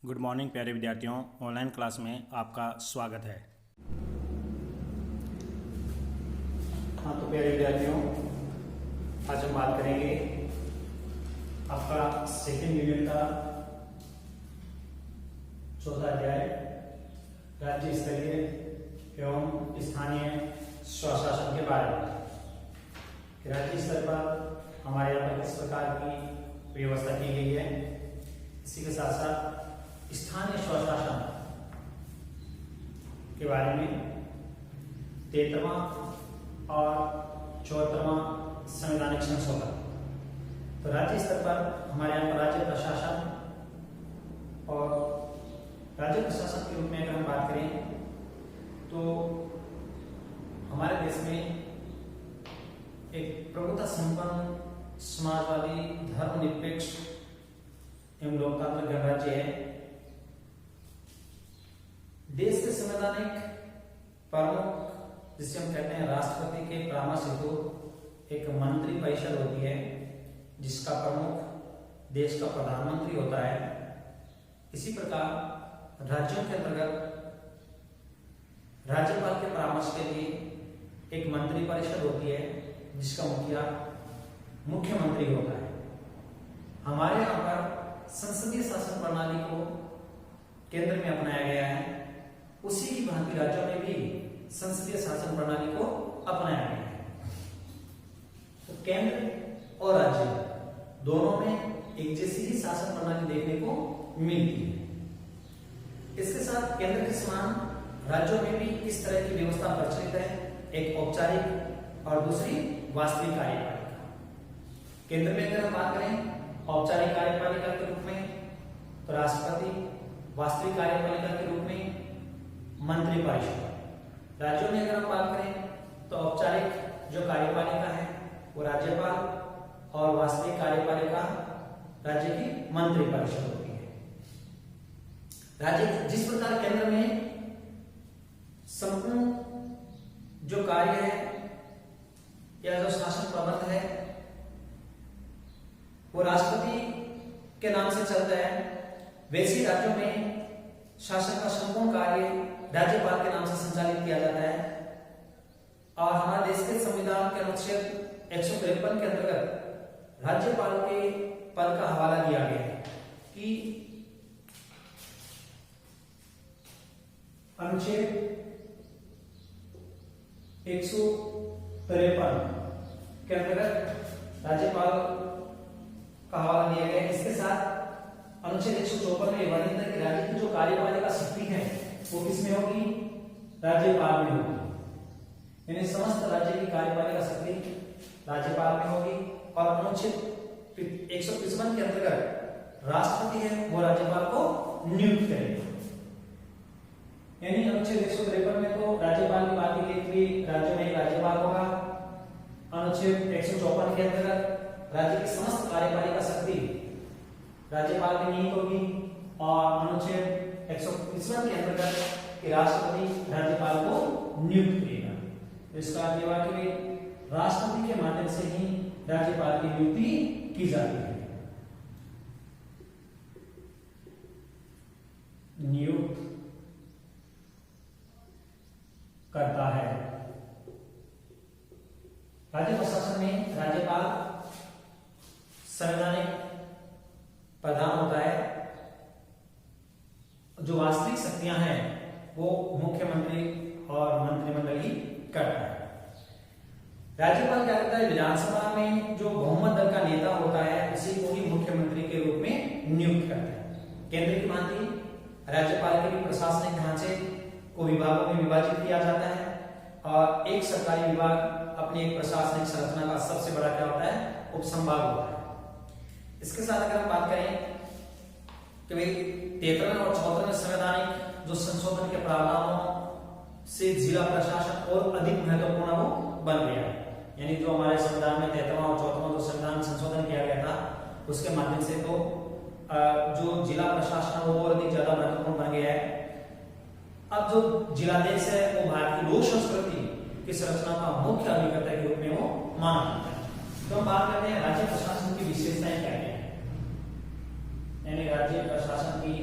Good morning प्यारे विद्यार्थियों, online class में आपका स्वागत है। हाँ तो प्यारे विद्यार्थियों, आज हम बात करेंगे आपका सेकेंड यूनिट का चौथा अध्याय राज्य स्तरीय एवं स्थानीय स्वशासन के बारे में। राज्य स्तर पर हमारे यहाँ पर किस प्रकार की व्यवस्था की गई है, इसी के साथ साथ स्थानीय स्वशासन के बारे में 13वां और 74वां संवैधानिक संशोधन। तो राज्य स्तर पर हमारे यहाँ पर राज्य प्रशासन और राज्य प्रशासन के रूप में अगर हम बात करें तो हमारे देश में एक प्रभुता संपन्न समाजवादी धर्मनिरपेक्ष एवं लोकतांत्रिक गणराज्य है। देश के संवैधानिक प्रमुख, जिसे हम कहते हैं राष्ट्रपति के परामर्श हेतु एक मंत्री परिषद होती है, जिसका प्रमुख देश का प्रधानमंत्री होता है। इसी प्रकार राज्यों के अंतर्गत राज्यपाल के परामर्श के लिए एक मंत्री परिषद होती है, जिसका मुखिया मुख्यमंत्री होता है। हमारे यहाँ पर संसदीय शासन प्रणाली को केंद्र में अपनाया गया है, उसी की भांति राज्यों में भी संसदीय शासन प्रणाली को अपनाया गया है। तो केंद्र और राज्य दोनों में एक जैसी ही शासन प्रणाली देखने को मिलती है। इसके साथ केंद्र के समान राज्यों में भी इस तरह की व्यवस्था प्रचलित है, एक औपचारिक और दूसरी वास्तविक कार्यपालिका। केंद्र में अगर हम बात करें औपचारिक कार्यपालिका के रूप में तो राष्ट्रपति, वास्तविक कार्यपालिका के रूप में मंत्री परिषद। राज्यों में अगर हम बात करें तो औपचारिक जो कार्यपालिका है वो राज्यपाल और वास्तविक कार्यपालिका राज्य की मंत्री परिषद होती है। राज्य जिस प्रकार केंद्र में संपूर्ण जो कार्य है या जो शासन प्रबंध है वो राष्ट्रपति के नाम से चलता है, वैसे राज्यों में शासन का संपूर्ण कार्य राज्यपाल के नाम से संचालित किया जाता है। और हमारे देश के संविधान के अनुच्छेद 153 के अंतर्गत राज्यपाल के पद का हवाला दिया गया है कि अनुच्छेद 153 के अंतर्गत राज्यपाल का हवाला दिया गया है। इसके साथ अनुच्छेद 154 में वर्णित है कि राज्य की जो कार्यपालिका शक्ति है वो किसमें होगी? राज्यपाल में होगी। यानी समस्त राज्य की कार्यपालिका शक्ति राज्यपाल में होगी। और अनुच्छेद 155 के अंतर्गत राष्ट्रपति है वो राज्यपाल को नियुक्त करेगा। यानी अनुच्छेद 153 में तो राज्यपाल की बात की गई थी, राज्य में एक राज्यपाल होगा। अनुच्छेद 154 के अंतर्गत राज्य की समस्त कार्यपालिका शक्ति राज्यपाल की नियुक्त होगी। और अनुच्छेद 155 के अंतर्गत कि राष्ट्रपति राज्यपाल को नियुक्त करेगा। इसका अर्थ यह कि राष्ट्रपति के माध्यम से ही राज्यपाल की नियुक्ति की जाती है। नियुक्त करता है। राज्य प्रशासन में राज्यपाल संवैधानिक प्रधान होता है। जो वास्तविक शक्तियां हैं वो मुख्यमंत्री और मंत्रिमंडल ही करता है। राज्यपाल क्या करता है? विधानसभा में जो बहुमत दल का नेता होता है उसी को ही मुख्यमंत्री के रूप में नियुक्त करता है। केंद्र की भांति राज्यपाल के भी प्रशासनिक ढांचे को विभागों में विभाजित किया जाता है। और एक सरकारी विभाग अपनी एक प्रशासनिक संरचना का सबसे बड़ा क्या होता है? उपसंभाग होता है। इसके साथ अगर हम बात करें कि भाई 13वें और 14वें संवैधानिक जो संशोधन के प्रावधानों से जिला प्रशासन और अधिक महत्वपूर्ण वो बन गया। यानी जो हमारे संविधान में 13वां और 14वां जो संविधान संशोधन किया गया था उसके माध्यम से तो जो जिला प्रशासन है वो और अधिक ज्यादा महत्वपूर्ण बन गया है। अब जो जिलाधीश है वो भारत की लोक संस्कृति की संरचना का मुख्य अभिकर्ता के रूप में वो माना जाता है। तो हम बात करते हैं राज्य प्रशासन की विशेषताएं क्या है। यानी राज्य प्रशासन की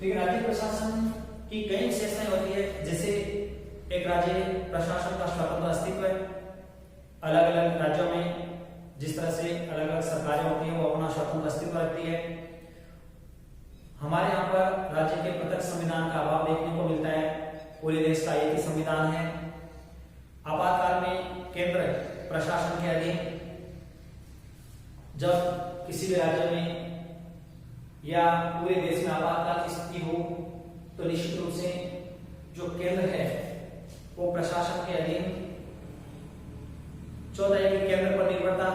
लेकिन राज्य प्रशासन की कई विशेषताएं होती है, जैसे एक राज्य प्रशासन का स्वतंत्र अस्तित्व है। अलग अलग राज्यों में जिस तरह से अलग अलग सरकारें होती हैं वो अपना स्वतंत्र अस्तित्व रखती है। हमारे यहाँ पर राज्य के पृथक संविधान का अभाव देखने को मिलता है, पूरे देश का एक ही संविधान है। आपातकाल में केंद्र प्रशासन के अधीन, जब किसी भी राज्य में या पूरे देश में आपातकाल की स्थिति हो तो निश्चित रूप से जो केंद्र है वो प्रशासन के अधीन। चौथा है कि केंद्र पर निर्भरता,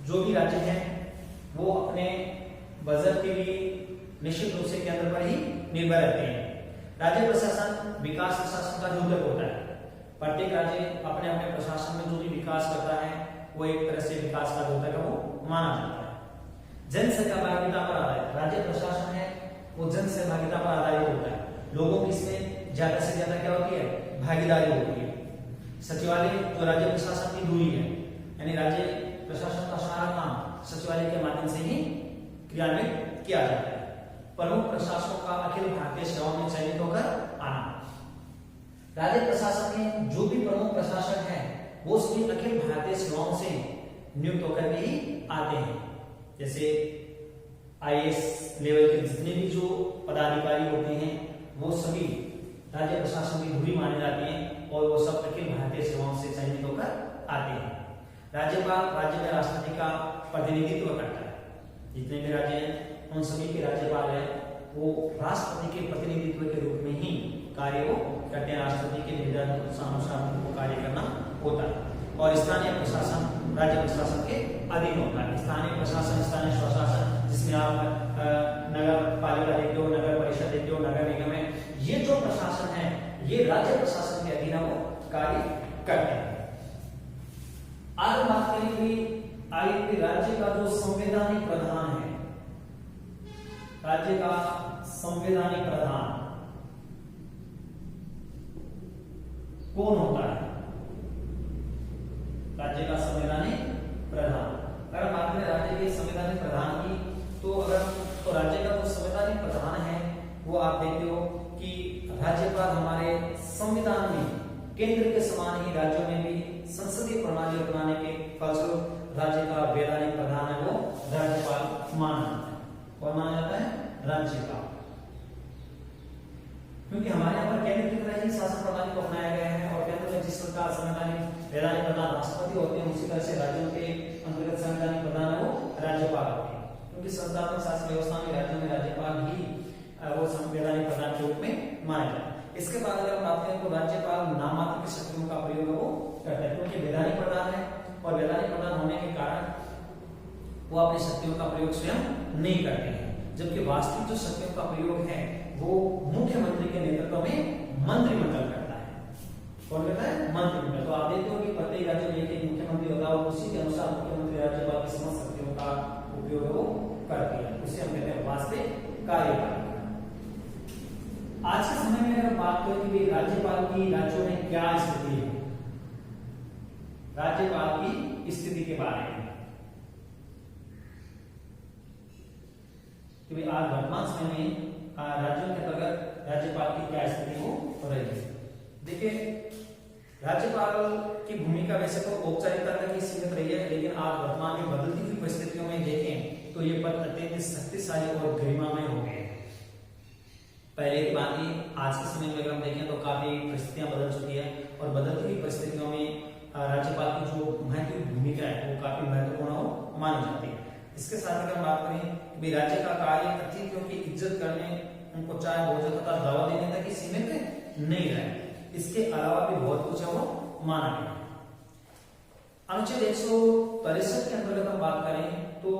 जो भी राज्य है वो अपने बजट के लिए निश्चित रूप से केंद्र पर ही निर्भर रहते हैं। राज्य प्रशासन विकास प्रशासन का द्योतक होता है। प्रत्येक राज्य अपने अपने प्रशासन में जो भी विकास करता है वो एक तरह से विकास का द्योतक है, वो माना जाता है। जन सहभागिता पर आधारित राज्य प्रशासन है वो जन सहभागिता पर आधारित होता है। लोगों की इसमें ज्यादा से ज्यादा क्या होती है, भागीदारी होती है। सचिवालय जो राज्य प्रशासन की दूरी है, यानी राज्य प्रशासन का सारा काम सचिवालय के माध्यम से ही क्रियान्वित किया जाता है। प्रमुख प्रशासकों का अखिल भारतीय सेवाओं में चयनित होकर आना। राज्य प्रशासन में जो भी प्रमुख प्रशासक हैं वो सभी अखिल भारतीय सेवाओं से नियुक्त होकर के ही आते हैं। जैसे आईएएस लेवल के जितने भी जो पदाधिकारी होते हैं वो सभी राज्य प्रशासन की धुरी माने जाते हैं और वो सब अखिल भारतीय सेवाओं से चयनित होकर आते हैं। राज्यपाल राज्य में राष्ट्रपति का प्रतिनिधित्व करता है। जितने भी राज्य हैं उन सभी के राज्यपाल है वो राष्ट्रपति के प्रतिनिधित्व के रूप में ही कार्य वो करते हैं। राष्ट्रपति के निर्देशानुसार उनको कार्य करना होता है। और स्थानीय प्रशासन राज्य प्रशासन के अधीन होता है। स्थानीय प्रशासन, स्थानीय स्वशासन, जिसमें आप नगर पालिका देखते हो, नगर परिषद देखते हो, नगर निगम है, ये जो प्रशासन है ये राज्य प्रशासन के अधीन वो कार्य करते हैं। आगे बात करेंगे राज्य का जो संवैधानिक प्रधान है, राज्य का संवैधानिक प्रधान कौन होता है? राज्य का संवैधानिक प्रधान, अगर बात करें राज्य के संवैधानिक प्रधान की तो राज्य का जो संवैधानिक प्रधान है वो आप देखते हो कि राज्यपाल हमारे संविधान में केंद्र के समान ही राज्यों में भी संसदीय प्रणाली अपनाने के फलस्वरूप राज्य का वैधानिक प्रधान है वो राज्यपाल माना जाता है। कौन माना जाता है? राज्यपाल। क्योंकि हमारे यहाँ पर केंद्र की तरह ही शासन प्रणाली को अपनाया गया है और केंद्र में जिस प्रकार संवैधानिक वैधानिक प्रधान राष्ट्रपति होते हैं उसी तरह से राज्यों के अंतर्गत संवैधानिक प्रधान है वो राज्यपाल होते हैं। क्योंकि संवैधानिक शासन व्यवस्था में राज्यों में राज्यपाल ही वो संवैधानिक प्रधान के रूप में माना जाता है। इसके बाद अगर हम बात करें तो राज्यपाल नाममात्र की शक्तियों का प्रयोग वो करता है, क्योंकि वैधानिक प्रधान है और वैधानिक प्रधान होने के कारण वो अपनी शक्तियों का प्रयोग स्वयं नहीं करते हैं। जबकि वास्तविक जो शक्तियों का प्रयोग है वो मुख्यमंत्री के नेतृत्व में मंत्रिमंडल करता है। कौन करता है? मंत्रिमंडल। तो आप देखते हो कि प्रत्येक राज्य में एक मुख्यमंत्री होता है और उसी के अनुसार मुख्यमंत्री राज्यपाल की समस्त शक्तियों का उपयोग वो करती है। उसे हम कहते हैं वास्तविक कार्यपालिका। आज के समय में अगर बात करें कि राज्यपाल की राज्यों में क्या स्थिति है, राज्यपाल की स्थिति के बारे में कि आज वर्तमान समय में राज्यों के अंतर्गत राज्यपाल की क्या स्थिति हो रही है। देखिए, राज्यपाल की भूमिका वैसे तो औपचारिकता तक ही सीमित रही है, लेकिन आज वर्तमान में बदलती हुई परिस्थितियों में देखें तो ये पद अत्यंत शक्तिशाली और गरिमामय हो गए। पहले की बात ही आज के समय में अगर हम देखें तो काफी परिस्थितियां बदल चुकी है और बदलती हुई परिस्थितियों में राज्यपाल की जो महत्वपूर्ण भूमिका है वो काफी महत्वपूर्ण मानी जाती है। इसके साथ अगर हम बात करें कि राज्य का कार्य अतिथियों की इज्जत करने, उनको चाय भोजन तथा दावा देने तक ही सीमित नहीं रहे, इसके अलावा भी बहुत कुछ है वो माना गया। अनुच्छेद 163 के अंतर्गत हम बात करें तो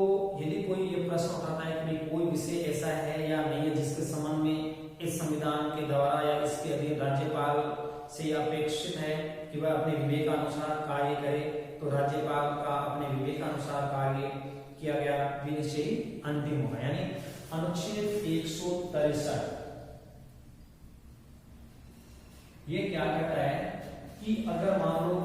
यदि कोई ये प्रश्न उठाता है कि कोई विषय ऐसा है या नहीं है जिसके संबंध में इस संविधान के द्वारा या इसके अधीन राज्यपाल से अपेक्षित है कि वह अपने विवेकानुसार कार्य करे, तो राज्यपाल का अपने विवेकानुसार कार्य किया गया विनिश्चय अंतिम होगा। यानी अनुच्छेद 163 ये क्या कहता है कि अगर मान लो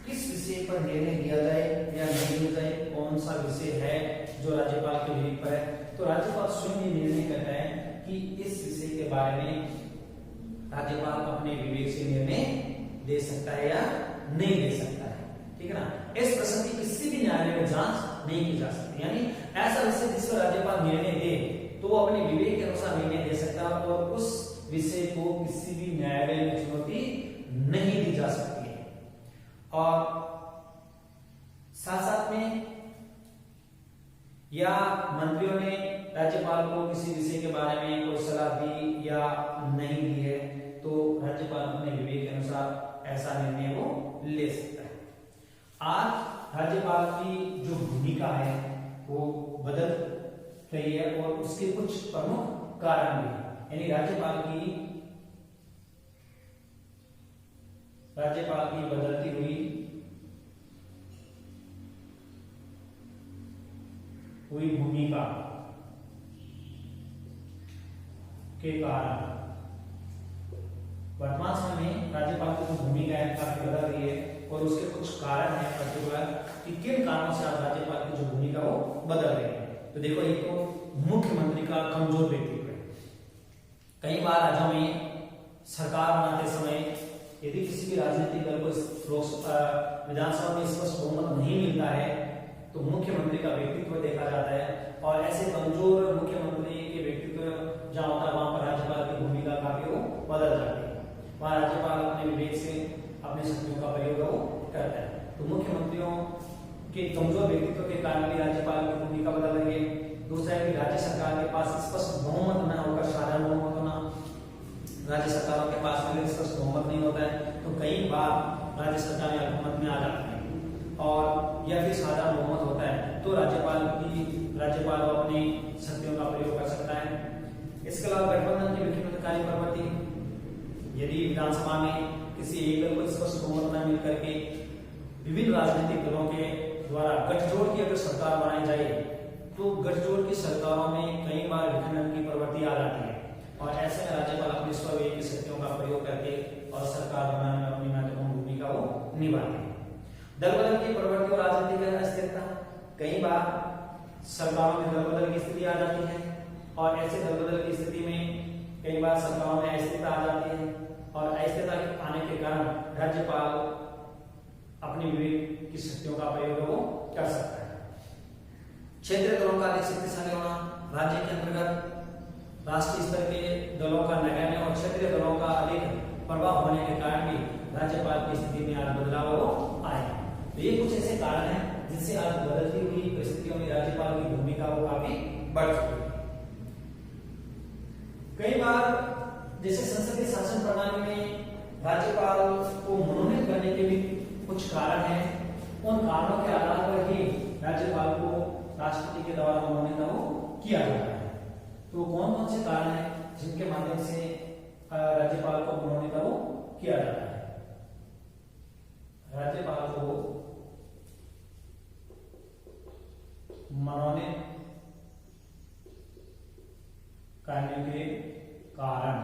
किस विषय पर निर्णय लिया जाए या नहीं लिया जाए, कौन सा विषय है जो राज्यपाल के विवेक पर है, तो राज्यपाल स्वयं ये निर्णय करता है कि इस विषय के बारे में राज्यपाल अपने विवेक से निर्णय दे सकता है या नहीं दे सकता है, ठीक है ना। इस प्रश्न की किसी भी न्यायालय में जांच नहीं की जा सकती, यानी ऐसा विषय जिस पर राज्यपाल निर्णय दे तो वो अपने विवेक के अनुसार निर्णय दे सकता है और उस विषय को किसी भी न्यायालय में चुनौती नहीं दी जा सकती है। और साथ साथ में या मंत्रियों ने राज्यपाल को किसी विषय के बारे में कोई सलाह दी या नहीं दी है तो राज्यपाल अपने विवेक के अनुसार ऐसा निर्णय वो ले सकता है। आज राज्यपाल की जो भूमिका है वो बदल रही है और उसके कुछ प्रमुख कारण भी हैं, यानी राज्यपाल की बदलती हुई भूमिका के कारण वर्तमान समय में राज्यपाल की जो भूमिका है काफी बदल रही है और उसके कुछ कारण हैं पर्टिकुलर कि किन कारणों से आज राज्यपाल की जो भूमिका वो बदल रही है। तो देखो, एक तो मुख्यमंत्री का कमजोर व्यक्तित्व है। कई बार राज्यों में सरकार बनाते समय यदि किसी भी राजनीतिक दल को विधानसभा में स्पष्ट बहुमत नहीं मिलता है तो मुख्यमंत्री का व्यक्तित्व देखा जाता है और ऐसे कमजोर मुख्यमंत्री के व्यक्तित्व जहां होता है वहां पर राज्यपाल की भूमिका काफी वो बदल जाती है। वहां राज्यपाल अपने विवेक से अपने शक्तियों का प्रयोग वो करता है। तो मुख्यमंत्रियों के कमजोर व्यक्तित्व के कारण भी राज्यपाल की भूमिका बदल रही है। दूसरा है कि राज्य सरकार के पास स्पष्ट बहुमत न होकर साधारण बहुमत होना, राज्य सरकारों के पास में स्पष्ट बहुमत नहीं होता है तो कई बार राज्य सरकार अल्पमत में आ जाती है और या फिर साधारण बहुमत होता है तो राज्यपाल अपनी शक्तियों का प्रयोग कर सकता है। इसके अलावा गठबंधन की विघटनकारी प्रवृत्ति, यदि विधानसभा में किसी एक दल को स्पष्ट बहुमत न मिलकर के विभिन्न राजनीतिक दलों के द्वारा गठजोड़ की अगर सरकार बनाई जाए तो गठजोड़ की सरकारों में कई बार विघटन की प्रवृत्ति आ जाती है और ऐसे में राज्यपाल अपनी स्वयं की शक्तियों का प्रयोग करके और सरकार बनाने में अपनी महत्वपूर्ण भूमिका को निभाते हैं। दल बदल की प्रवृत्ति और राजनीतिक अस्थिरता, कई बार सरकारों में दल बदल की स्थिति आ जाती है और ऐसे दल बदल की स्थिति में कई बार सरकारों में अस्थिरता आ जाती है और अस्थिरता आने के कारण राज्यपाल अपनी विवेक की शक्तियों का प्रयोग वो कर सकता है। क्षेत्रीय दलों का अधिक शक्तिशाली होना, राज्य के अंतर्गत राष्ट्रीय स्तर के दलों का नगण्य और क्षेत्रीय दलों का अधिक प्रभाव होने के कारण भी राज्यपाल की स्थिति में आज बदलाव आए। तो ये कुछ ऐसे कारण हैं जिससे आज बदलती हुई परिस्थितियों में राज्यपाल की भूमिका वो काफी बढ़ चुकी है। कई बार जैसे संसदीय शासन प्रणाली में राज्यपाल को मनोनीत करने के भी कुछ कारण हैं, उन कारणों के आधार पर ही राज्यपाल को राष्ट्रपति के द्वारा मनोनीत किया जाता है। तो कौन कौन से कारण हैं जिनके माध्यम से राज्यपाल को मनोनीत किया जाता है? राज्यपाल को मनोनीत करने के कारण,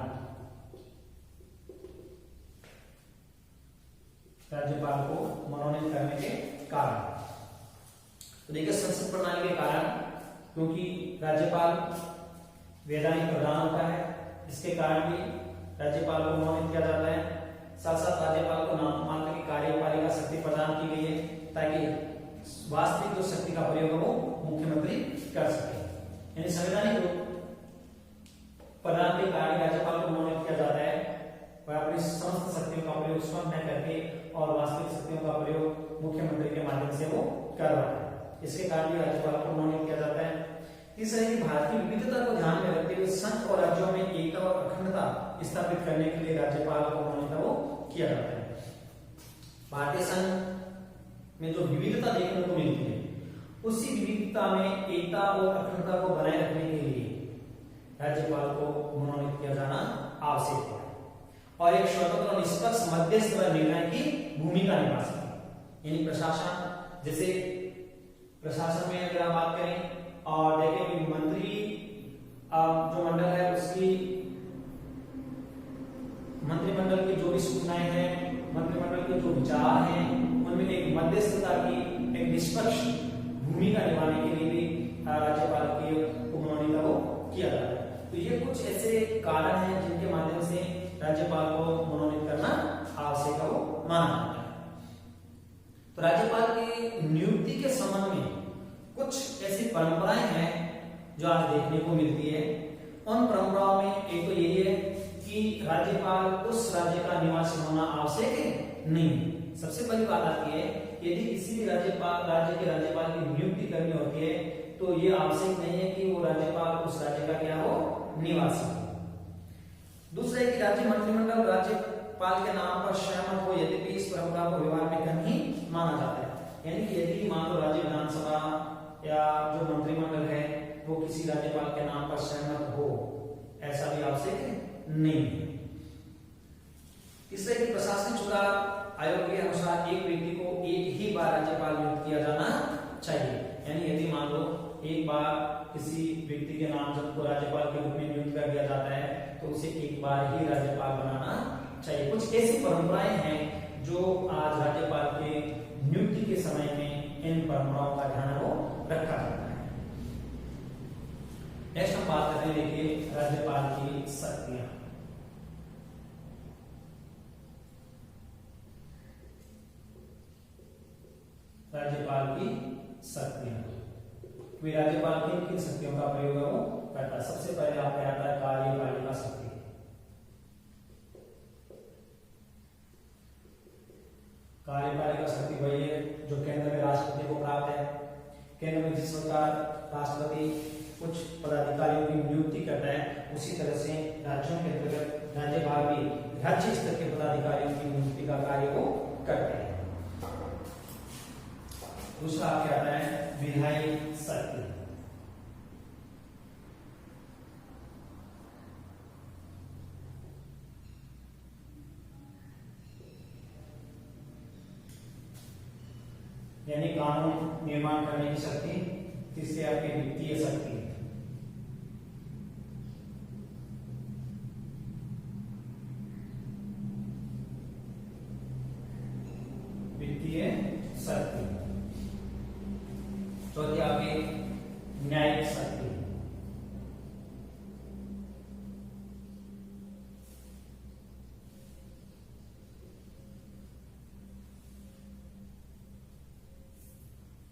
राज्यपाल को मनोनीत करने के कारण, तो देखिए संसद प्रणाली के कारण, क्योंकि राज्यपाल वैधानिक प्रधान होता है, इसके कारण भी राज्यपाल को मनोनीत किया जाता है। साथ साथ राज्यपाल को नाममात्र की कार्यपालिका शक्ति प्रदान की गई है ताकि वास्तविक जो शक्ति का प्रयोग वो मुख्यमंत्री कर सके, यानी संवैधानिक प्रधान के कारण राज्यपाल को मनोनीत किया जाता है। वह अपनी समस्त शक्तियों का प्रयोग स्वयं न करके और वास्तविक शक्तियों का प्रयोग मुख्यमंत्री के माध्यम से वो कर रहा है, इसके कारण भी राज्यपाल को मनोनीत किया जाता है। तीसरा है कि भारत की विविधता को ध्यान में रखते हुए संघ और राज्यों में एकता और अखंडता स्थापित करने के लिए राज्यपाल को मनोनीत किया जाता है। भारतीय संघ में जो विविधता देखने को मिलती है उसी विविधता में एकता और अखंडता को बनाए रखने के लिए राज्यपाल को मनोनीत किया जाना आवश्यक है और एक स्वतंत्र और निष्पक्ष मध्यस्थ निर्णय की भूमिका निभा सके। यानी प्रशासन, जैसे प्रशासन में अगर आप बात करें और देखें कि मंत्री जो मंडल है उसकी मंत्रिमंडल की जो भी सूचनाएं हैं, मंत्रिमंडल के जो विचार हैं, उनमें एक मध्यस्थता की एक निष्पक्ष भूमिका निभाने के लिए भी राज्यपाल की मनोनीत किया जाता है। तो ये कुछ ऐसे कारण हैं जिनके माध्यम से राज्यपाल को मनोनीत करना आवश्यक हो माना जाता है। तो राज्यपाल की नियुक्ति के संबंध में कुछ ऐसी परंपराएं हैं जो आज देखने को मिलती है। उन परंपराओं में एक तो यही है कि राज्यपाल उस राज्य का निवासी होना आवश्यक है नहीं। सबसे पहली बात आती है, यदि किसी भी राज्य के राज्यपाल की नियुक्ति करनी होती है तो ये आवश्यक नहीं है कि वो राज्यपाल उस राज्य का क्या हो, निवासी हो। दूसरा है कि राज्य मंत्रिमंडल राज्यपाल के नाम पर सहमत हो, यद्यपि इस परंपरा को व्यवहार में कम ही माना जाता है। यानी कि यदि मान लो राज्य विधानसभा या जो मंत्रिमंडल है वो किसी राज्यपाल के नाम पर सहमत हो, ऐसा भी आवश्यक नहीं है। तीसरा कि प्रशासनिक सुधार आयोग के अनुसार एक व्यक्ति को एक ही बार राज्यपाल नियुक्त किया जाना चाहिए। यानी यदि मान लो एक बार किसी व्यक्ति के नामजद को राज्यपाल के रूप में नियुक्त कर दिया जाता है तो उसे एक बार ही राज्यपाल बनाना चाहिए। कुछ ऐसी परंपराएं हैं जो आज राज्यपाल के नियुक्ति के समय में इन परंपराओं का ध्यान रखा जाता है। नेक्स्ट हम बात करते हैं, देखिए राज्यपाल की शक्तियां। राज्यपाल की शक्तियां, राज्यपाल की किन शक्तियों का प्रयोग है वो करता है। सबसे पहले आपको आता है कार्यपालिका शक्ति। कार्यपालिका शक्ति वही है जो केंद्र में राष्ट्रपति को प्राप्त है। केंद्र में जिस प्रकार राष्ट्रपति कुछ पदाधिकारियों की नियुक्ति करता है, उसी तरह से राज्यों के अंतर्गत राज्यपाल भी राज्य स्तर के पदाधिकारियों की नियुक्ति का कार्य वो करते हैं। दूसरा आपके आता है विधायी शक्ति। यानी कानून निर्माण करने की शक्ति। तीसरी आपकी वित्तीय शक्ति। वित्तीय शक्ति। चौथी आपकी न्यायिक शक्ति।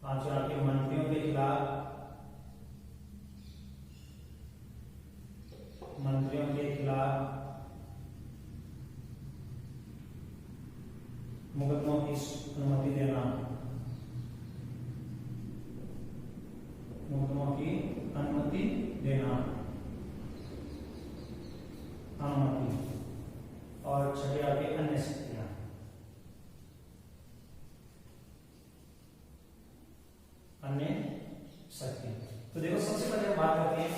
पांचवा आपके मंत्रियों के खिलाफ मुकदमों की अनुमति देना। मुकदमों की अनुमति देना, अनुमति। और छठे आपके अन्य शक्तियां। अन्य शक्ति। तो देखो सबसे पहले हम बात करते हैं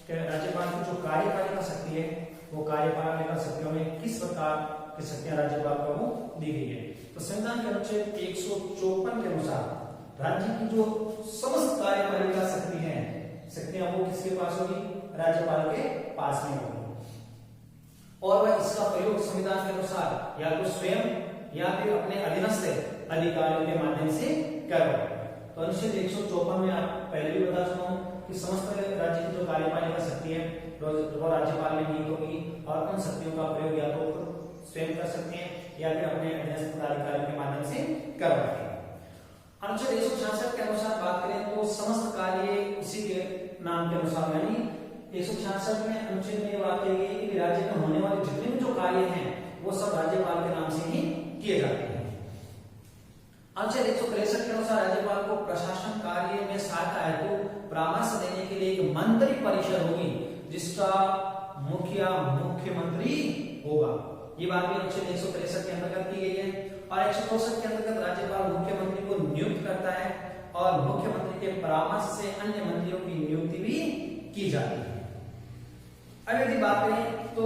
कि राज्यपाल की जो कार्यपालिका शक्ति है वो कार्यपालिका शक्तियों में किस प्रकार की शक्तियां राज्यपाल को दी गई है। तो संविधान के अनुच्छेद 154 के अनुसार राज्य की जो समस्त कार्यपालिका शक्तियां वो किसके पास होगी, राज्यपाल के पास में होगी। और वह इसका प्रयोग संविधान के अनुसार या तो स्वयं या फिर अपने अधीनस्थ अधिकारियों के माध्यम से करवाएगा। तो अनुच्छेद 154 में आप पहले भी बता चुका हूं कि समस्त राज्य की जो कार्यपालिका शक्ति है वो राज्यपाल में नियुक्त होगी और उन शक्तियों का प्रयोग या तो स्वयं कर सकते हैं या फिर अपने अधीनस्थ पदाधिकारियों के माध्यम से करवाएंगे। अनुच्छेद 166 के अनुसार बात करें तो समस्त कार्य उसी के नाम के अनुसार, यानी 166 में अनुच्छेद में बात की गई है कि राज्य में होने वाले जितने भी जो कार्य हैं वो सब राज्यपाल के नाम से ही किए जाते हैं। अनुच्छेद 163 के अनुसार राज्यपाल को प्रशासन कार्य में सहायता हेतु परामर्श देने के लिए एक मंत्री परिषद होगी जिसका मुखिया मुख्यमंत्री होगा। ये बात भी अनुच्छेद 163 के अंतर्गत की गई है। और 164 के अंतर्गत राज्यपाल मुख्यमंत्री को नियुक्त करता है और मुख्यमंत्री के परामर्श से अन्य मंत्रियों की नियुक्ति भी की जाती है। अब यदि बात करें तो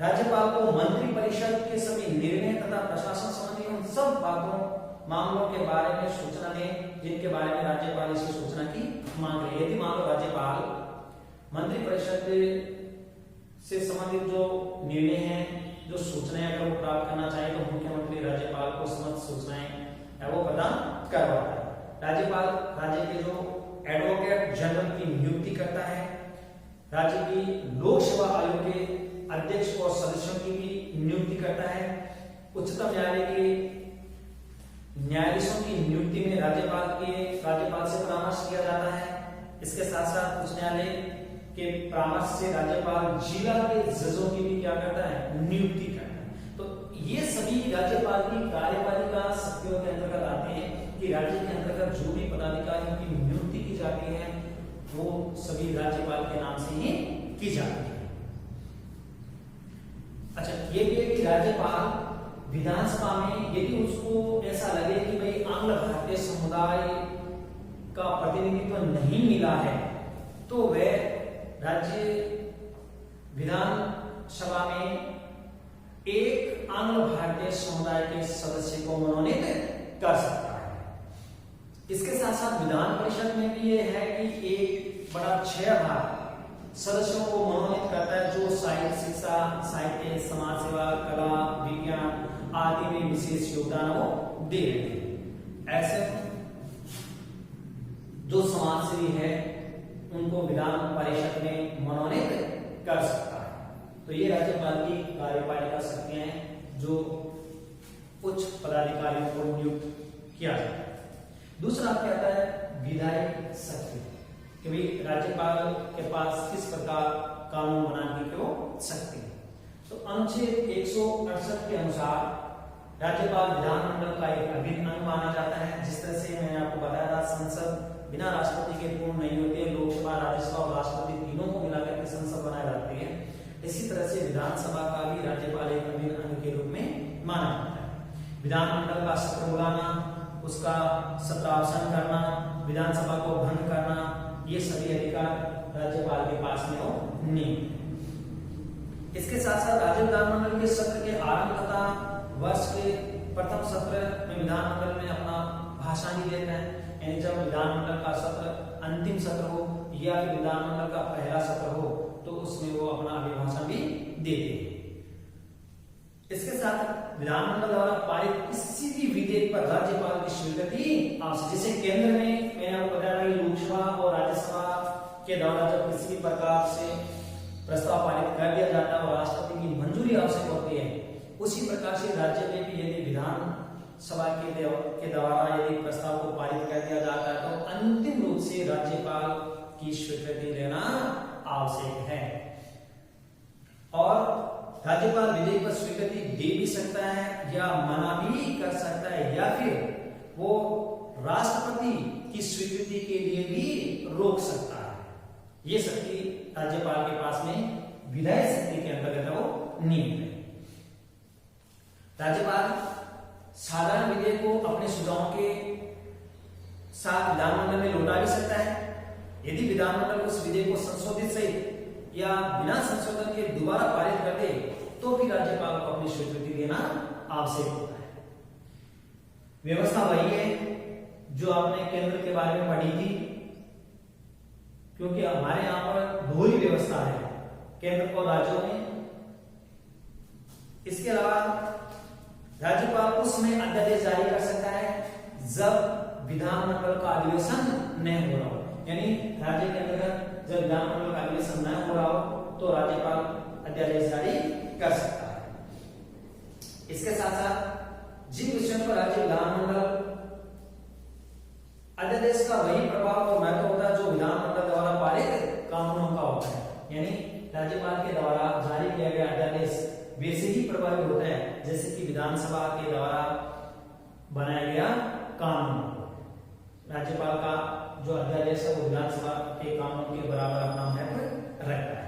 राज्यपाल को मंत्री परिषद के सभी निर्णय तथा प्रशासन संबंधी उन सब मामलों के बारे में सूचना दें जिनके बारे में राज्यपाल इसे सूचना की मांग रहे। यदि मान लो राज्यपाल मंत्री परिषद से संबंधित जो निर्णय हैं, जो सूचनाएं अगर वो प्राप्त करना चाहे तो मुख्यमंत्री राज्यपाल को समस्त सूचनाएं वो प्रदान करवाता है। राज्यपाल राज्य के जो एडवोकेट जनरल की नियुक्ति करता है राज्य की लोक सेवा आयोग के अध्यक्ष और सदस्यों की भी नियुक्ति करता है। उच्चतम न्यायालय के न्यायाधीशों की नियुक्ति में राज्यपाल से परामर्श किया जाता है। इसके साथ साथ उच्च न्यायालय के परामर्श से राज्यपाल जिला के जजों की भी क्या करता है, नियुक्ति करता है। तो ये सभी राज्यपाल की कार्यपालिका शक्तियों के अंतर्गत आते हैं कि राज्य के अंतर्गत जो भी पदाधिकारियों की नियुक्ति की जाती है वो सभी राज्यपाल के नाम से ही की जाती है। अच्छा, ये भी है कि राज्यपाल विधानसभा में यदि उसको ऐसा लगे कि भाई आंग्ल भारतीय समुदाय का प्रतिनिधित्व नहीं मिला है तो वह राज्य विधानसभा में एक आंग्ल भारतीय समुदाय के सदस्य को मनोनीत कर सकता है। इसके साथ साथ विधान परिषद में भी ये है कि एक बड़ा 6 भाग सदस्यों को मनोनीत करता है जो साहित्य, शिक्षा, साहित्य, समाज सेवा, कला, विज्ञान आदि में विशेष योगदान वो दे रहे हैं। ऐसे जो समाजसेवी है उनको विधान परिषद में मनोनीत कर सकता है। तो ये राज्यपाल की कार्यपालिका शक्तियां हैं जो उच्च पदाधिकारियों को नियुक्त किया जाता है। दूसरा क्या आता है, विधायी शक्ति, कि भाई राज्यपाल के पास किस प्रकार कानून बनाने की शक्ति है। तो अनुच्छेद 168 के अनुसार राज्यपाल विधानमंडल का एक अभिन्न अंग माना जाता है। जिस तरह से मैंने आपको बताया था, संसद बिना राष्ट्रपति के पूर्ण नहीं होती है, लोकसभा, राज्यसभा और राष्ट्रपति तीनों को मिलाकर के संसद बनाई जाती है। इसी तरह से विधानसभा का भी राज्यपाल एक अभिन्न अंग के रूप में माना जाता है। विधानमंडल का सत्र बुलाना, उसका सत्रावसान करना, विधानसभा को भंग करना, ये सभी अधिकार राज्यपाल के पास में हो नहीं। इसके साथ साथ राज्य विधानमंडल के सत्र के आरंभ तथा वर्ष के प्रथम सत्र में विधानमंडल में अपना भाषण भी देता है। यानी जब विधानमंडल का सत्र अंतिम सत्र हो या फिर विधानमंडल का पहला सत्र हो तो उसमें वो अपना अभिभाषण भी देते हैं। इसके साथ विधानमंडल द्वारा पारित किसी भी विधेयक पर राज्यपाल की स्वीकृति आवश्यक। जैसे केंद्र में मैंने आपको बताया कि लोकसभा और राज्यसभा के द्वारा जब किसी भी प्रकार से प्रस्ताव पारित कर दिया जाता है और राष्ट्रपति की मंजूरी आवश्यक होती है, उसी प्रकार से राज्य में भी यदि विधानसभा के द्वारा यदि प्रस्ताव को पारित कर दिया जाता है तो अंतिम रूप से राज्यपाल की स्वीकृति लेना आवश्यक है। और राज्यपाल विधेयक पर स्वीकृति दे भी सकता है या मना भी कर सकता है या फिर वो राष्ट्रपति की स्वीकृति के लिए भी रोक सकता है। ये शक्ति राज्यपाल के पास में विधायी शक्ति के अंतर्गत वो नियम है। राज्यपाल साधारण विधेयक को अपने सुझावों के साथ विधानमंडल में लौटा भी सकता है। यदि विधानमंडल उस विधेयक को संशोधित सहित या बिना संशोधन के दोबारा पारित कर दे तो भी राज्यपाल को अपनी स्वीकृति देना आवश्यक होता है। व्यवस्था वही है जो आपने केंद्र के बारे में पढ़ी थी, क्योंकि हमारे यहां पर दो ही व्यवस्था है, केंद्र और राज्यों में। इसके अलावा राज्यपाल उस समय अध्यादेश जारी कर सकता है जब विधानमंडल का अधिवेशन नहीं हो रहा हो। यानी राज्य के अंतर्गत जब विधानमंडल का अधिवेशन न हो रहा हो तो राज्यपाल अध्यादेश जारी कर सकता है। इसके साथ साथ जिन विषयों पर राज्य विधानमंडल अध्यादेश का वही प्रभाव और महत्व होता है जो विधानमंडल द्वारा पारित कानूनों का होता है। यानी राज्यपाल के द्वारा जारी किया गया अध्यादेश वैसे ही प्रभावी होता है जैसे कि विधानसभा के द्वारा बनाया गया कानून। राज्यपाल का जो अध्यादेश है वो विधानसभा के कानून के बराबर अपना महत्व रखता है।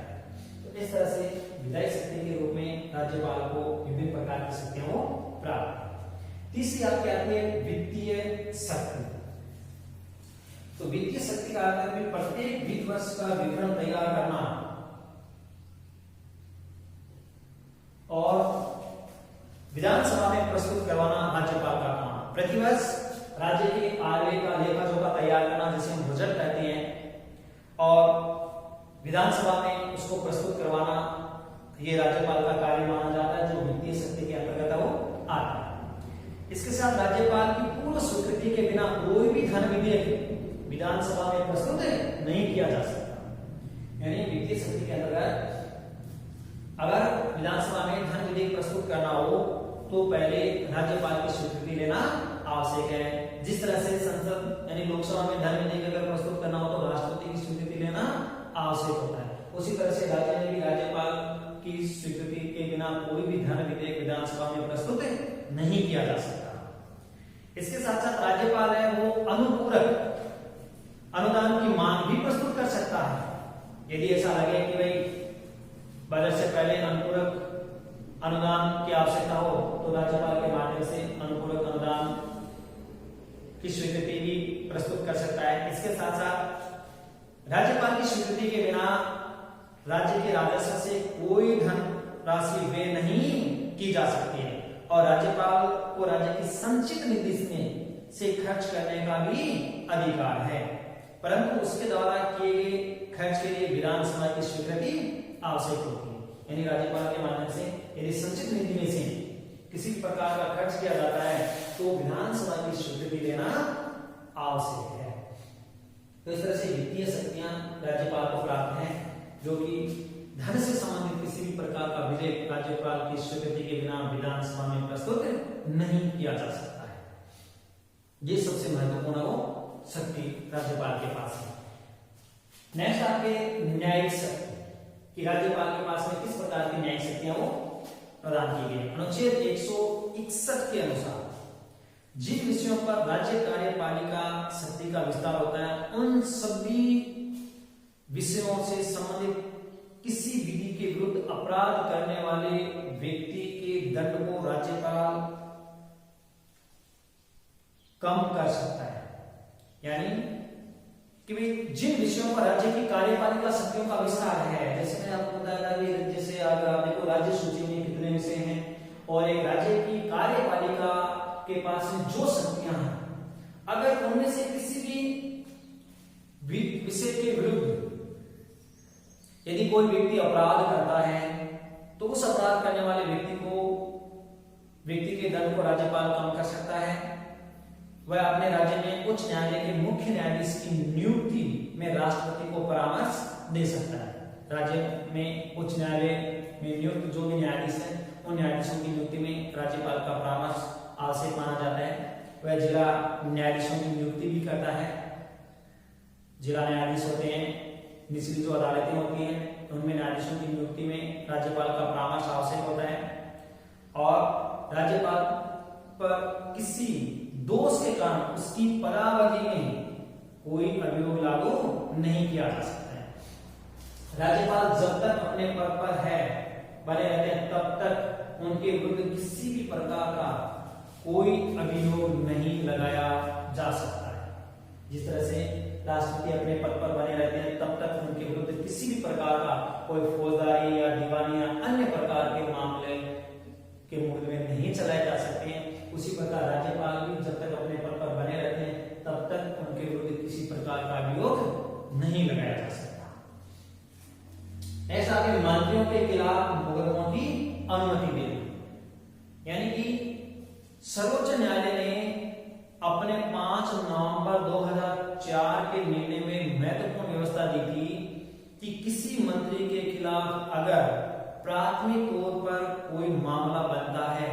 तो इस तरह से विधायी शक्ति के रूप में राज्यपाल को विभिन्न प्रकार की शक्तियां प्राप्त है। तीसरी आपकी आती है वित्तीय शक्ति। तो वित्तीय शक्ति का अर्थ है प्रत्येक वित्त वर्ष का विवरण तैयार करना और विधानसभा में प्रस्तुत करवाना राज्यपाल का काम। प्रतिवर्ष राज्य के आय का लेखा जोखा तैयार करना जिसे हम बजट कहते हैं और विधानसभा में उसको प्रस्तुत करवाना ये राज्यपाल का कार्य माना जाता है, जो वित्तीय शक्ति के अंतर्गत वो आता है। इसके साथ राज्यपाल की पूर्व स्वीकृति के बिना कोई भी धन विधेयक विधानसभा में प्रस्तुत नहीं किया जा सकता। यानी वित्तीय शक्ति के अंतर्गत अगर विधानसभा में धन विधेयक प्रस्तुत करना हो तो पहले राज्यपाल की स्वीकृति लेना आवश्यक है। जिस तरह से संसद यानी लोकसभा में धन विधेयक अगर प्रस्तुत करना हो तो राष्ट्रपति की स्वीकृति लेना आवश्यक होता है। उसी तरह से राज्य में भी राज्यपाल की स्वीकृति के बिना कोई भी धन विधेयक विधानसभा में प्रस्तुत नहीं किया जा सकता। इसके साथ साथ राज्यपाल है वो अनुपूरक अनुदान की मांग भी प्रस्तुत कर सकता है। यदि ऐसा लगे कि भाई बजट से पहले अनुपूरक अनुदान की आवश्यकता हो तो राज्यपाल के माध्यम से अनुपूरक अनुदान की स्वीकृति भी प्रस्तुत कर सकता है। इसके साथ साथ राज्यपाल की स्वीकृति के बिना राज्य के राजस्व से कोई धन राशि व्यय नहीं की जा सकती है और राज्यपाल को राज्य की संचित निधि से खर्च करने का भी अधिकार है, परंतु उसके द्वारा किए गए खर्च के लिए विधानसभा की स्वीकृति आवश्यक होती है। यानी राज्यपाल के माध्यम से यदि संचित निधि में से किसी प्रकार का खर्च किया जाता है तो विधानसभा की स्वीकृति लेना आवश्यक है। तो इस तरह से वित्तीय शक्तियां राज्यपाल को प्राप्त हैं, जो कि धन से संबंधित किसी भी प्रकार का विधेयक राज्यपाल की स्वीकृति के बिना विधानसभा में प्रस्तुत नहीं किया जा सकता है। ये सबसे महत्वपूर्ण वो शक्ति राज्यपाल के पास है। नेक्स्ट आपके न्यायिक शक्ति कि राज्यपाल के पास में किस प्रकार की न्यायिक शक्तियां वो प्रदान की गई। अनुच्छेद 161 के अनुसार जिन विषयों पर राज्य कार्यपालिका शक्ति का विस्तार होता है उन सभी विषयों से संबंधित किसी विधि के विरुद्ध अपराध करने वाले व्यक्ति के दंड को राज्यपाल कम कर सकता है। यानी कि जिन विषयों पर राज्य की कार्यपालिका शक्तियों का विस्तार है, जैसे मैंने आपको बताया था कि जैसे अगर देखो राज्य सूची में कितने विषय हैं और एक राज्य की कार्यपालिका के पास में जो शक्तियां हैं, अगर उनमें से किसी भी विषय के विरुद्ध यदि कोई व्यक्ति अपराध करता है तो उस अपराध करने वाले व्यक्ति के दंड को राज्यपाल कम कर सकता है। वह अपने राज्य में उच्च न्यायालय के मुख्य न्यायाधीश की नियुक्ति में राष्ट्रपति को परामर्श दे सकता है। राज्य में उच्च न्यायालय में नियुक्त जो भी न्यायाधीश है उन न्यायाधीशों की नियुक्ति में राज्यपाल का परामर्श आवश्यक माना जाता है। वह जिला न्यायाधीशों की नियुक्ति भी करता है। जिला न्यायाधीश होते हैं, निचली जो अदालतें होती हैं उनमें न्यायाधीशों की नियुक्ति में राज्यपाल का परामर्श आवश्यक होता है और राज्यपाल पर किसी दोष के कारण उसकी पदावधि में कोई अभियोग लागू नहीं किया जा सकता है। राज्यपाल जब तक अपने पद पर है बने रहते हैं तब तक उनके विरुद्ध किसी भी प्रकार का कोई अभियोग नहीं लगाया जा सकता है। जिस तरह से राष्ट्रपति अपने पद पर बने रहते हैं तब तक उनके विरुद्ध किसी भी प्रकार का कोई फौजदारी या दीवानी या अन्य प्रकार के मामले के मुकदमे नहीं चलाए जा सकते हैं। उसी प्रकार राज्यपाल भी जब तक अपने पद पर बने रहते हैं तब तक उनके विरुद्ध किसी प्रकार का अभियोग नहीं लगाया जा सकता। ऐसा कि मंत्रियों के खिलाफ मुकदमों की अनुमति देना, यानी कि सर्वोच्च न्यायालय ने अपने 5 नवंबर 2004 के निर्णय में महत्वपूर्ण व्यवस्था दी थी कि किसी मंत्री के खिलाफ अगर प्राथमिक तौर पर कोई मामला बनता है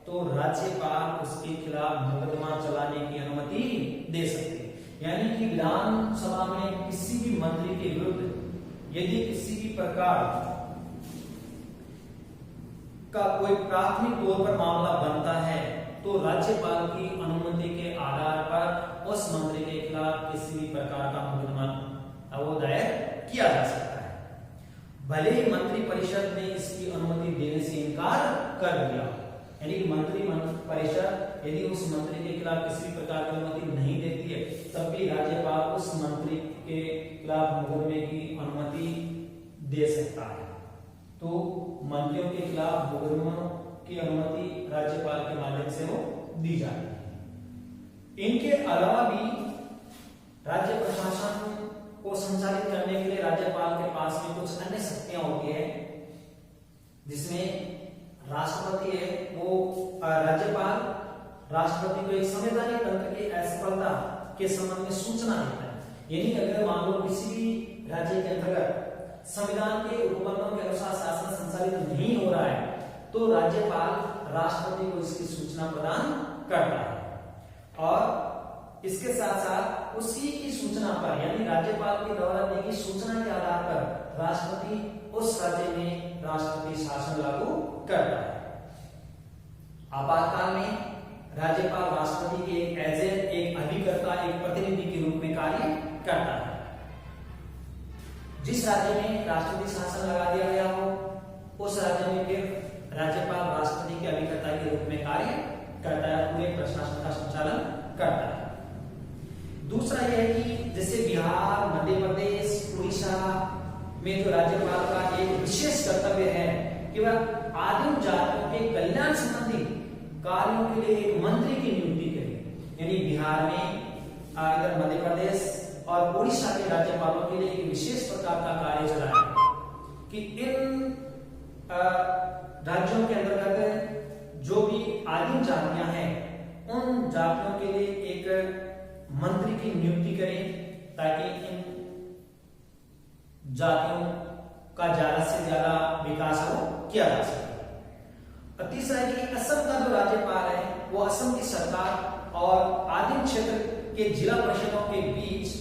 तो राज्यपाल उसके खिलाफ मुकदमा चलाने की अनुमति दे सकते हैं। यानी कि विधानसभा में किसी भी मंत्री के विरुद्ध यदि किसी भी प्रकार का कोई प्राथमिक तौर पर मामला बनता है तो राज्यपाल की अनुमति के आधार पर उस मंत्री के खिलाफ किसी भी प्रकार का मुकदमा वो दायर किया जा सकता है। भले ही मंत्री परिषद ने इसकी अनुमति देने से इनकार कर दिया, यानी मंत्री परिषद यदि उस मंत्री के खिलाफ किसी भी प्रकार की अनुमति नहीं देती है तब भी राज्यपाल उस मंत्री के खिलाफ मुकदमे की अनुमति दे सकता है। तो मंत्रियों के खिलाफ मुकदमों की अनुमति राज्यपाल के माध्यम से वो दी जाती है। इनके अलावा भी राज्य प्रशासन को संचालित करने के लिए राज्यपाल के पास में कुछ अन्य शक्तियां होती है, जिसमें राष्ट्रपति है वो राज्यपाल राष्ट्रपति को एक संवैधानिक तंत्र की असफलता के संबंध में सूचना देता है। यानी अगर मान लो किसी भी राज्य के अंतर्गत संविधान के उपबंधों के अनुसार शासन संचालित नहीं हो रहा है तो राज्यपाल राष्ट्रपति को इसकी सूचना प्रदान करता है और इसके साथ साथ उसी की सूचना पर यानी राज्यपाल के द्वारा दी गई सूचना के आधार पर राष्ट्रपति उस राज्य में राष्ट्रपति शासन लागू करता है। आपातकाल में राज्यपाल राष्ट्रपति के एक एजेंट, एक अभिकर्ता, एक प्रतिनिधि के रूप में कार्य करता है। जिस राज्य में राष्ट्रपति शासन लगा दिया गया हो उस राज्य में फिर राज्यपाल राष्ट्रपति के अभिकर्ता के रूप में कार्य करता है, पूरे प्रशासन का संचालन करता है। दूसरा यह है कि जैसे बिहार, मध्य प्रदेश, उड़ीसा में जो राज्यपाल का एक विशेष कर्तव्य है कि वह आदिम जातियों के कल्याण संबंधी कार्यों के लिए एक मंत्री की नियुक्ति करे। यानी बिहार में, इधर मध्य प्रदेश और उड़ीसा के राज्यपालों के लिए एक विशेष प्रकार का कार्य चला है कि इन राज्यों के अंतर्गत जो भी आदिम जातियां हैं उन जातियों के लिए एक मंत्री की नियुक्ति करें ताकि इन जातियों का ज्यादा से ज्यादा विकास हो किया जा सके। और तीसरा है कि असम का जो राज्यपाल है वो असम की सरकार और आदिम क्षेत्र के जिला परिषदों के बीच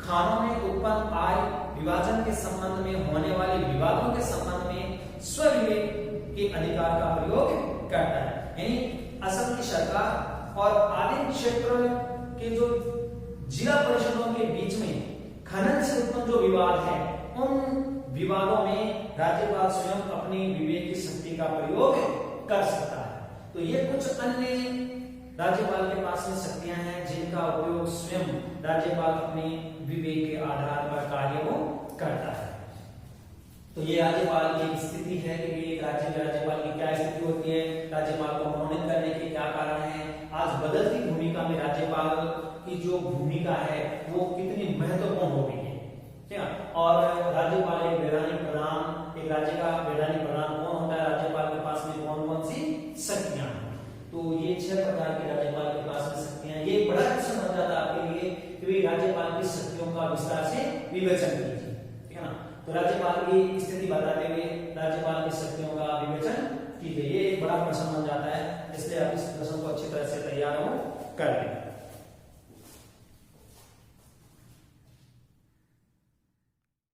खानों में उत्पन्न आय विभाजन के संबंध में होने वाले विवादों के संबंध में स्वविवेक के अधिकार का प्रयोग करता है। यानी असम की सरकार और आदिम क्षेत्र के जो जिला परिषदों के बीच में खनन से उत्पन्न जो विवाद है उन विवादों में राज्यपाल स्वयं अपनी विवेक की शक्ति का प्रयोग कर सकता है। तो ये कुछ अन्य राज्यपाल के पास में शक्तियां हैं जिनका उपयोग स्वयं राज्यपाल अपने विवेक के आधार पर कार्य को करता है। तो ये राज्यपाल की स्थिति है कि एक राज्य में राज्यपाल की क्या स्थिति होती है, राज्यपाल को मनोनीत करने के क्या कारण है, आज बदलती भूमिका में राज्यपाल की जो भूमिका है वो कितनी महत्वपूर्ण हो गई है, ठीक है। और राज्यपाल एक वैधानिक प्रधान, एक राज्य का वैधानिक प्रधान कौन होता है, राज्यपाल के पास में कौन कौन सी शक्तियां हैं। तो ये 6 प्रकार के राज्यपाल के पास में शक्तियां हैं। ये बड़ा क्वेश्चन बन जाता है आपके लिए कि राज्यपाल की शक्तियों का विस्तार से विवेचन कीजिए, ठीक है ना। तो राज्यपाल की स्थिति बताते हुए राज्यपाल की शक्तियों का विवेचन कीजिए, ये एक बड़ा प्रश्न बन जाता है, इसलिए आप इस प्रश्न को अच्छी तरह से तैयार हो कर लें।